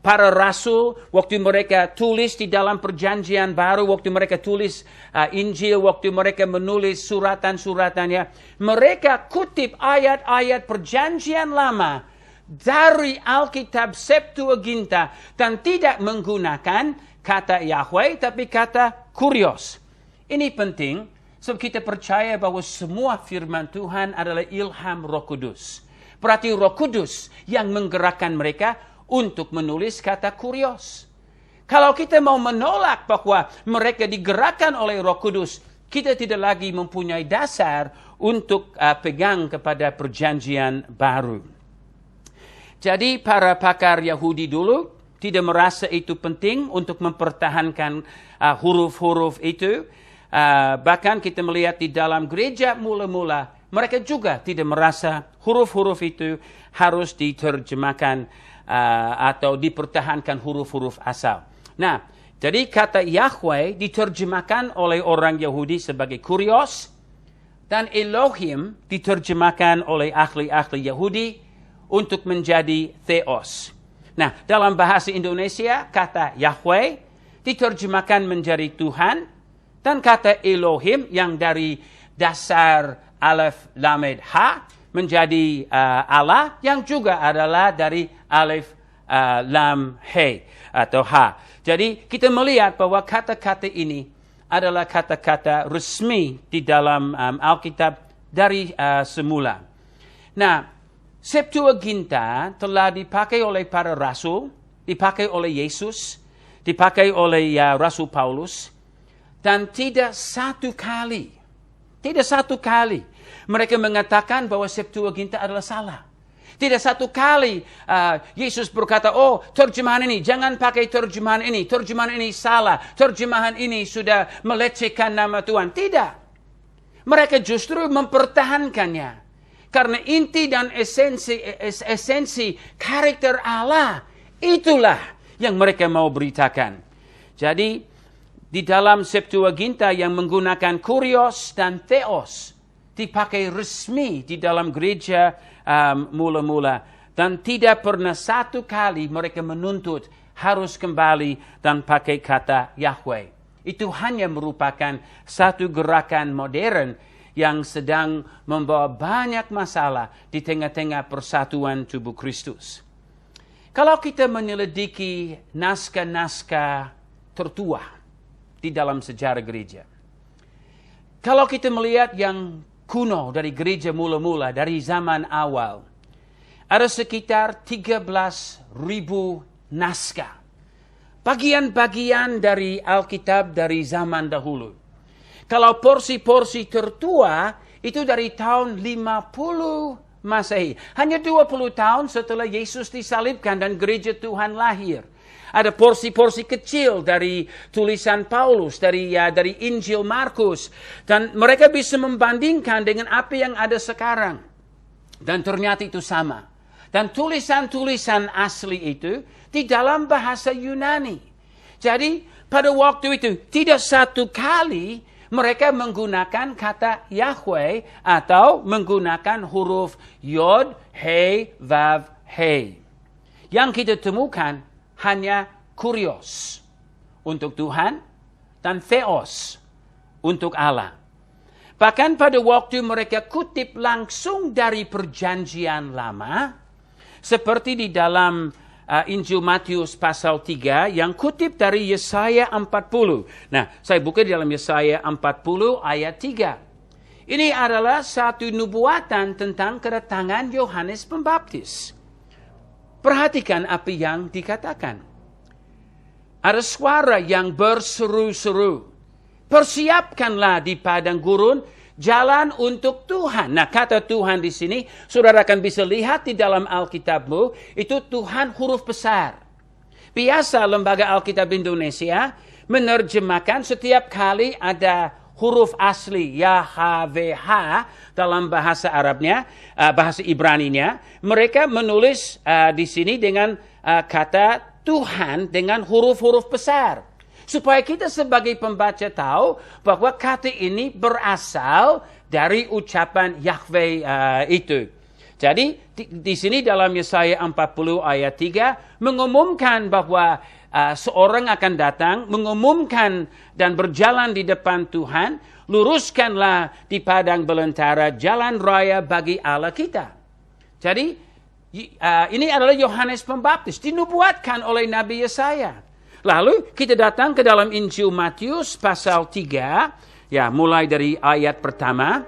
Para rasul, waktu mereka tulis di dalam perjanjian baru, waktu mereka tulis Injil, waktu mereka menulis suratan-suratannya, mereka kutip ayat-ayat perjanjian lama dari Alkitab Septuaginta dan tidak menggunakan kata Yahweh, tapi kata kurios. Ini penting, sebab kita percaya bahwa semua firman Tuhan adalah ilham Roh Kudus. Berarti Roh Kudus yang menggerakkan mereka untuk menulis kata kurios. Kalau kita mau menolak bahwa mereka digerakkan oleh Roh Kudus, kita tidak lagi mempunyai dasar untuk pegang kepada perjanjian baru. Jadi para pakar Yahudi dulu tidak merasa itu penting untuk mempertahankan huruf-huruf itu. Bahkan kita melihat di dalam gereja mula-mula, mereka juga tidak merasa huruf-huruf itu harus diterjemahkan atau dipertahankan huruf-huruf asal. Nah, jadi kata Yahweh diterjemahkan oleh orang Yahudi sebagai kurios, dan Elohim diterjemahkan oleh ahli-ahli Yahudi untuk menjadi theos. Nah, dalam bahasa Indonesia kata Yahweh diterjemahkan menjadi Tuhan, dan kata Elohim yang dari dasar Alef Lamed Ha menjadi Allah, yang juga adalah dari Alif Lam He atau Ha. Jadi kita melihat bahwa kata-kata ini adalah kata-kata resmi di dalam Alkitab dari semula. Nah, Septuaginta telah dipakai oleh para rasul, dipakai oleh Yesus, dipakai oleh Rasul Paulus, dan tidak satu kali mereka mengatakan bahwa Septuaginta adalah salah. Tidak satu kali Yesus berkata, oh terjemahan ini, jangan pakai terjemahan ini salah, terjemahan ini sudah melecehkan nama Tuhan. Tidak. Mereka justru mempertahankannya. Karena inti dan esensi karakter Allah, itulah yang mereka mau beritakan. Jadi, di dalam Septuaginta yang menggunakan kurios dan theos, dipakai resmi di dalam gereja mula-mula. Dan tidak pernah satu kali mereka menuntut harus kembali dan pakai kata Yahweh. Itu hanya merupakan satu gerakan modern yang sedang membawa banyak masalah di tengah-tengah persatuan tubuh Kristus. Kalau kita menyelidiki naskah-naskah tertua di dalam sejarah gereja, kalau kita melihat yang kuno dari gereja mula-mula, dari zaman awal, ada sekitar 13.000 naskah. Bagian-bagian dari Alkitab dari zaman dahulu. Kalau porsi-porsi tertua, itu dari tahun 50 Masehi. Hanya 20 tahun setelah Yesus disalibkan dan gereja Tuhan lahir. Ada porsi-porsi kecil dari tulisan Paulus, dari Injil Markus. Dan mereka bisa membandingkan dengan apa yang ada sekarang. Dan ternyata itu sama. Dan tulisan-tulisan asli itu di dalam bahasa Yunani. Jadi pada waktu itu tidak satu kali mereka menggunakan kata Yahweh atau menggunakan huruf Yod, He, Vav, He. Yang kita temukan hanya kurios untuk Tuhan dan theos untuk Allah. Bahkan pada waktu mereka kutip langsung dari perjanjian lama, seperti di dalam Injil Matius pasal 3 yang kutip dari Yesaya 40. Nah, saya buka di dalam Yesaya 40 ayat 3. Ini adalah satu nubuatan tentang kedatangan Yohanes Pembaptis. Perhatikan apa yang dikatakan. Ada suara yang berseru-seru. Persiapkanlah di padang gurun jalan untuk Tuhan. Nah, kata Tuhan di sini, saudara akan bisa lihat di dalam Alkitabmu, itu Tuhan huruf besar. Biasa Lembaga Alkitab Indonesia menerjemahkan setiap kali ada huruf asli YHWH dalam bahasa Arabnya, bahasa Ibraninya, mereka menulis di sini dengan kata Tuhan dengan huruf-huruf besar. Supaya kita sebagai pembaca tahu bahwa kata ini berasal dari ucapan Yahweh itu. Jadi di sini dalam Yesaya 40 ayat 3 mengumumkan bahwa seorang akan datang, mengumumkan dan berjalan di depan Tuhan, luruskanlah di padang belantara jalan raya bagi Allah kita. Jadi ini adalah Yohanes Pembaptis, dinubuatkan oleh Nabi Yesaya. Lalu kita datang ke dalam Injil Matius pasal 3, ya mulai dari ayat pertama.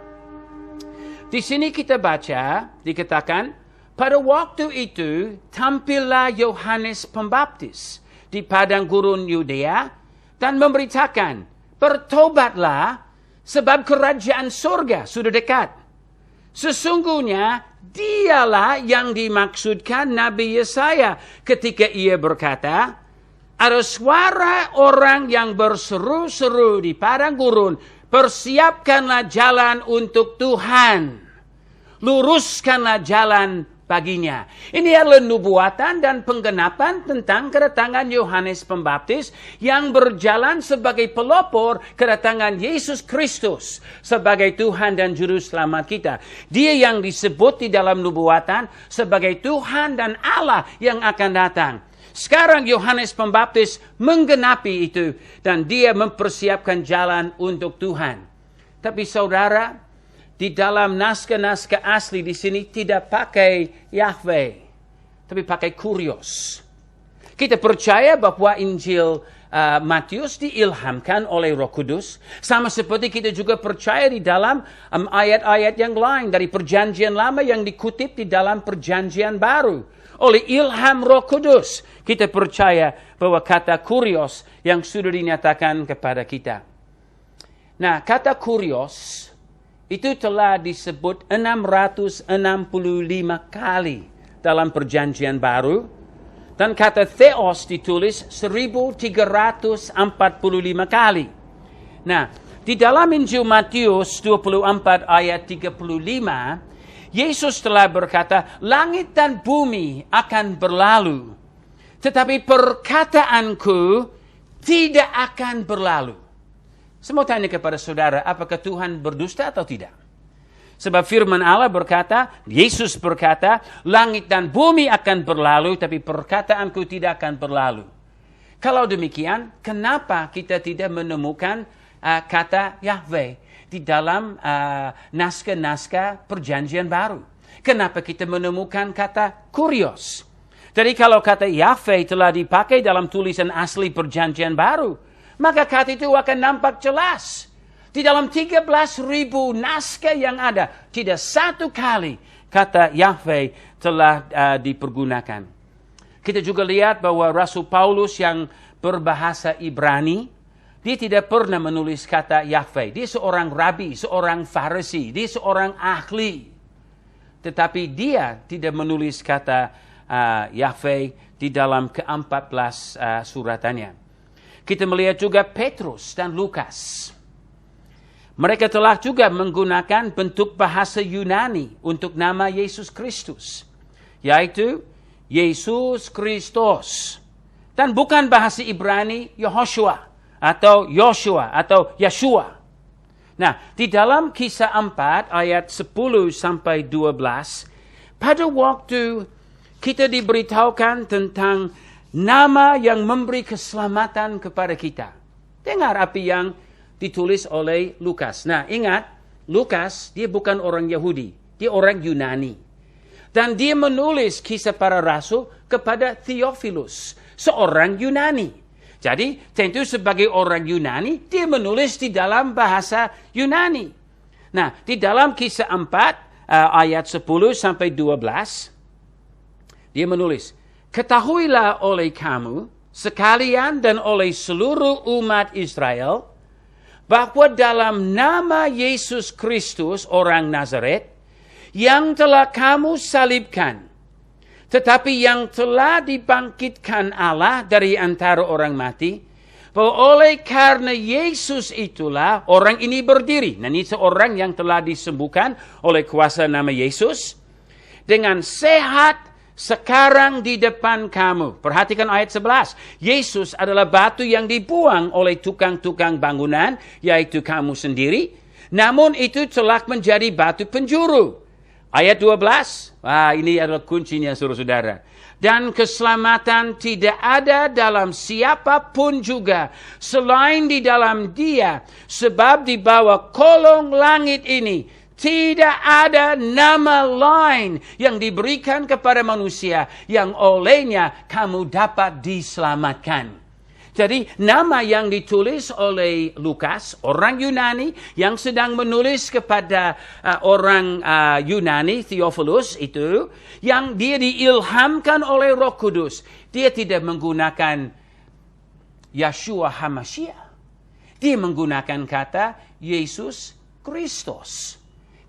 Di sini kita baca, dikatakan, pada waktu itu tampillah Yohanes Pembaptis di padang gurun Yudea dan memberitakan, bertobatlah sebab kerajaan surga sudah dekat. Sesungguhnya dialah yang dimaksudkan Nabi Yesaya ketika ia berkata, ada suara orang yang berseru-seru di padang gurun, persiapkanlah jalan untuk Tuhan, luruskanlah jalan baginya. Ini adalah nubuatan dan penggenapan tentang kedatangan Yohanes Pembaptis yang berjalan sebagai pelopor kedatangan Yesus Kristus sebagai Tuhan dan Juru Selamat kita. Dia yang disebut di dalam nubuatan sebagai Tuhan dan Allah yang akan datang. Sekarang Yohanes Pembaptis menggenapi itu dan dia mempersiapkan jalan untuk Tuhan. Tapi saudara, di dalam naskah-naskah asli di sini tidak pakai Yahweh, tapi pakai Kurios. Kita percaya bahwa Injil Matius diilhamkan oleh Roh Kudus, sama seperti kita juga percaya di dalam ayat-ayat yang lain dari Perjanjian Lama yang dikutip di dalam Perjanjian Baru. Oleh ilham Roh Kudus, kita percaya bahwa kata Kurios yang sudah dinyatakan kepada kita. Nah, kata Kurios itu telah disebut 665 kali dalam Perjanjian Baru. Dan kata Theos ditulis 1345 kali. Nah, di dalam Injil Matius 24 ayat 35, Yesus telah berkata, langit dan bumi akan berlalu, tetapi perkataanku tidak akan berlalu. Saya mau tanya kepada saudara, apakah Tuhan berdusta atau tidak? Sebab firman Allah berkata, Yesus berkata, langit dan bumi akan berlalu, tapi perkataanku tidak akan berlalu. Kalau demikian, kenapa kita tidak menemukan kata Yahweh di dalam naskah-naskah Perjanjian Baru? Kenapa kita menemukan kata Kurios? Jadi kalau kata Yahweh telah dipakai dalam tulisan asli Perjanjian Baru, maka kata itu akan nampak jelas. Di dalam 13.000 naskah yang ada, tidak satu kali kata Yahweh telah dipergunakan. Kita juga lihat bahwa Rasul Paulus yang berbahasa Ibrani, dia tidak pernah menulis kata Yahweh. Dia seorang rabi, seorang Farisi, dia seorang ahli. Tetapi dia tidak menulis kata Yahweh di dalam ke-14 suratannya. Kita melihat juga Petrus dan Lukas. Mereka telah juga menggunakan bentuk bahasa Yunani untuk nama Yesus Kristus, yaitu Yesus Kristus. Dan bukan bahasa Ibrani Yehoshua atau Yoshua atau Yeshua. Nah, di dalam Kisah 4 ayat 10 sampai 12, pada waktu kita diberitahukan tentang nama yang memberi keselamatan kepada kita. Dengar apa yang ditulis oleh Lukas. Nah, ingat, Lukas dia bukan orang Yahudi, dia orang Yunani. Dan dia menulis kisah para rasul kepada Theophilus, seorang Yunani. Jadi tentu sebagai orang Yunani, dia menulis di dalam bahasa Yunani. Nah, di dalam kisah 4, ayat 10 sampai 12, dia menulis, "Ketahuilah oleh kamu sekalian dan oleh seluruh umat Israel, bahwa dalam nama Yesus Kristus orang Nazaret, yang telah kamu salibkan, tetapi yang telah dibangkitkan Allah dari antara orang mati, bahwa oleh karena Yesus itulah orang ini berdiri." Nah, ini seorang yang telah disembuhkan oleh kuasa nama Yesus, "dengan sehat sekarang di depan kamu." Perhatikan ayat 11. Yesus adalah batu yang dibuang oleh tukang-tukang bangunan, yaitu kamu sendiri. Namun itu telah menjadi batu penjuru. Ayat 12. Ini adalah kuncinya, saudara-saudara. "Dan keselamatan tidak ada dalam siapapun juga selain di dalam Dia, sebab di bawah kolong langit ini tidak ada nama lain yang diberikan kepada manusia yang olehnya kamu dapat diselamatkan." Jadi nama yang ditulis oleh Lukas, orang Yunani yang sedang menulis kepada orang Yunani, Theophilus itu, yang dia diilhamkan oleh Roh Kudus. Dia tidak menggunakan Yeshua HaMashiach. Dia menggunakan kata Yesus Kristus.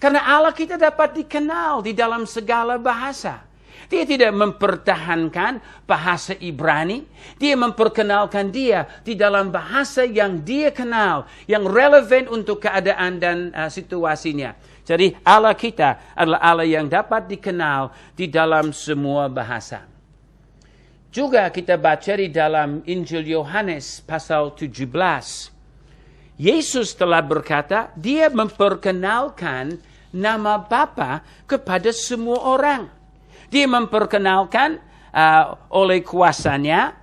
Karena Allah kita dapat dikenal di dalam segala bahasa. Dia tidak mempertahankan bahasa Ibrani. Dia memperkenalkan dia di dalam bahasa yang dia kenal, yang relevan untuk keadaan dan situasinya. Jadi Allah kita adalah Allah yang dapat dikenal di dalam semua bahasa. Juga kita baca di dalam Injil Yohanes pasal 17. Yesus telah berkata, dia memperkenalkan nama Bapa kepada semua orang. Dia memperkenalkan oleh kuasanya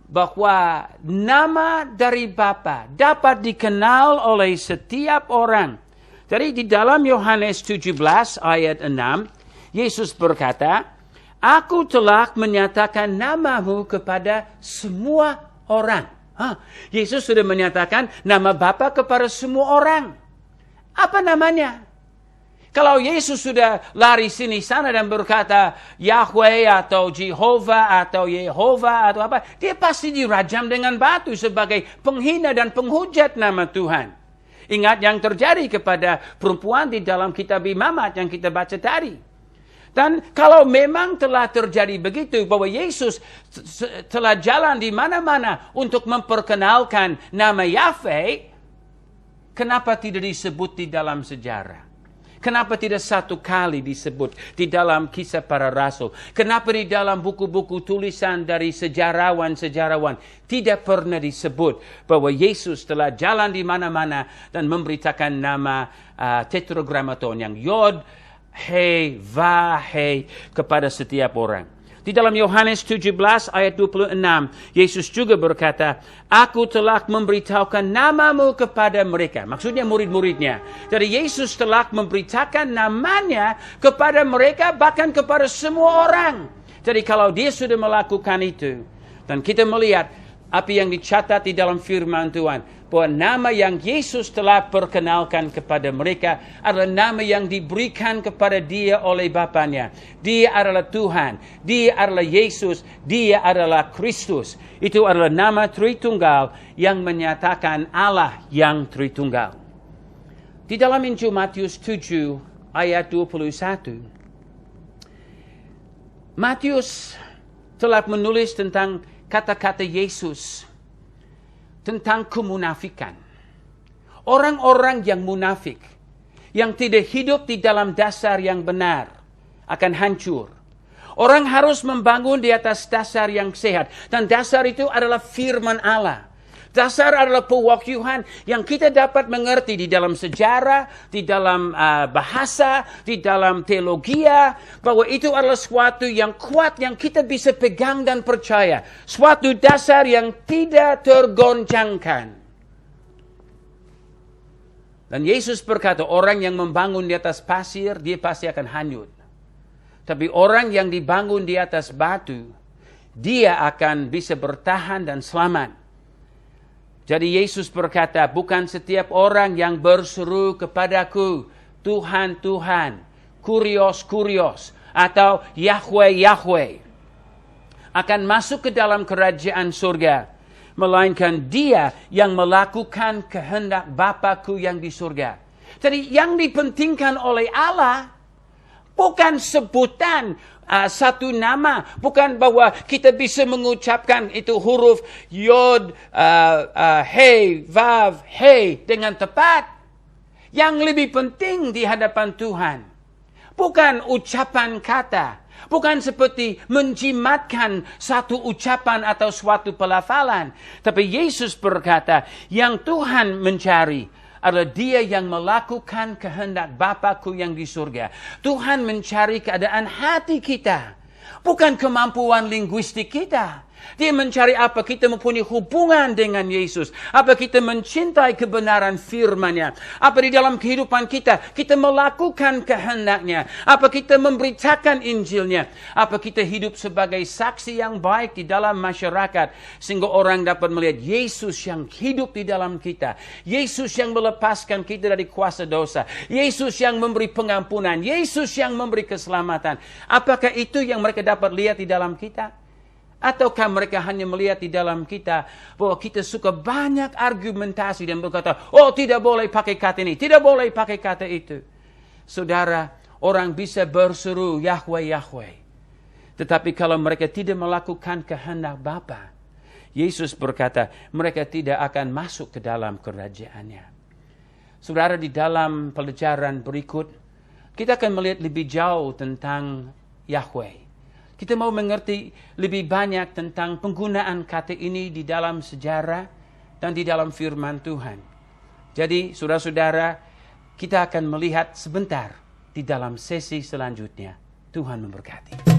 bahwa nama dari Bapa dapat dikenal oleh setiap orang. Jadi di dalam Yohanes 17 ayat 6, Yesus berkata, "Aku telah menyatakan namamu kepada semua orang." Yesus sudah menyatakan nama Bapa kepada semua orang. Apa namanya? Kalau Yesus sudah lari sini sana dan berkata Yahweh atau Jehovah atau Yehova atau apa, dia pasti dirajam dengan batu sebagai penghina dan penghujat nama Tuhan. Ingat yang terjadi kepada perempuan di dalam kitab Imamat yang kita baca tadi. Dan kalau memang telah terjadi begitu, bahwa Yesus telah jalan di mana-mana untuk memperkenalkan nama Yahweh, kenapa tidak disebut di dalam sejarah? Kenapa tidak satu kali disebut di dalam kisah para rasul? Kenapa di dalam buku-buku tulisan dari sejarawan-sejarawan tidak pernah disebut bahwa Yesus telah jalan di mana-mana dan memberitakan nama tetragrammaton yang Yod, He, Va, He kepada setiap orang. Di dalam Yohanes 17 ayat 26, Yesus juga berkata, "Aku telah memberitahukan namamu kepada mereka." Maksudnya murid-muridnya. Jadi Yesus telah memberitakan namanya kepada mereka, bahkan kepada semua orang. Jadi kalau dia sudah melakukan itu, dan kita melihat apa yang dicatat di dalam firman Tuhan, bahwa nama yang Yesus telah perkenalkan kepada mereka adalah nama yang diberikan kepada dia oleh Bapanya. Dia adalah Tuhan, dia adalah Yesus, dia adalah Kristus. Itu adalah nama Tritunggal yang menyatakan Allah yang Tritunggal. Di dalam Injil Matius 7 ayat 21, Matius telah menulis tentang kata-kata Yesus tentang kemunafikan. Orang-orang yang munafik, yang tidak hidup di dalam dasar yang benar, akan hancur. Orang harus membangun di atas dasar yang sehat. Dan dasar itu adalah firman Allah. Dasar adalah pewahyuan yang kita dapat mengerti di dalam sejarah, di dalam bahasa, di dalam teologi, bahwa itu adalah sesuatu yang kuat yang kita bisa pegang dan percaya. Suatu dasar yang tidak tergoncangkan. Dan Yesus berkata, orang yang membangun di atas pasir, dia pasti akan hanyut. Tapi orang yang dibangun di atas batu, dia akan bisa bertahan dan selamat. Jadi Yesus berkata, bukan setiap orang yang berseru kepadaku, Tuhan, Tuhan, Kurios, Kurios, atau Yahweh, Yahweh, akan masuk ke dalam kerajaan surga, melainkan dia yang melakukan kehendak Bapa-Ku yang di surga. Jadi yang dipentingkan oleh Allah bukan sebutan satu nama, bukan bahwa kita bisa mengucapkan itu huruf Yod, He, Vav, He dengan tepat. Yang lebih penting di hadapan Tuhan bukan ucapan kata, bukan seperti menjimatkan satu ucapan atau suatu pelafalan, tapi Yesus berkata, yang Tuhan mencari adalah dia yang melakukan kehendak Bapa-Ku yang di surga. Tuhan mencari keadaan hati kita, bukan kemampuan linguistik kita. Dia mencari apa kita mempunyai hubungan dengan Yesus. Apa kita mencintai kebenaran firman-Nya. Apa di dalam kehidupan kita melakukan kehendak-Nya. Apa kita memberitakan Injil-Nya. Apa kita hidup sebagai saksi yang baik di dalam masyarakat. Sehingga orang dapat melihat Yesus yang hidup di dalam kita. Yesus yang melepaskan kita dari kuasa dosa. Yesus yang memberi pengampunan. Yesus yang memberi keselamatan. Apakah itu yang mereka dapat lihat di dalam kita? Ataukah mereka hanya melihat di dalam kita bahwa kita suka banyak argumentasi dan berkata, oh tidak boleh pakai kata ini, tidak boleh pakai kata itu. Saudara, orang bisa berseru Yahweh, Yahweh. Tetapi kalau mereka tidak melakukan kehendak Bapa, Yesus berkata, mereka tidak akan masuk ke dalam kerajaan-Nya. Saudara, di dalam pelajaran berikut, kita akan melihat lebih jauh tentang Yahweh. Kita mau mengerti lebih banyak tentang penggunaan kata ini di dalam sejarah dan di dalam firman Tuhan. Jadi, saudara-saudara, kita akan melihat sebentar di dalam sesi selanjutnya. Tuhan memberkati.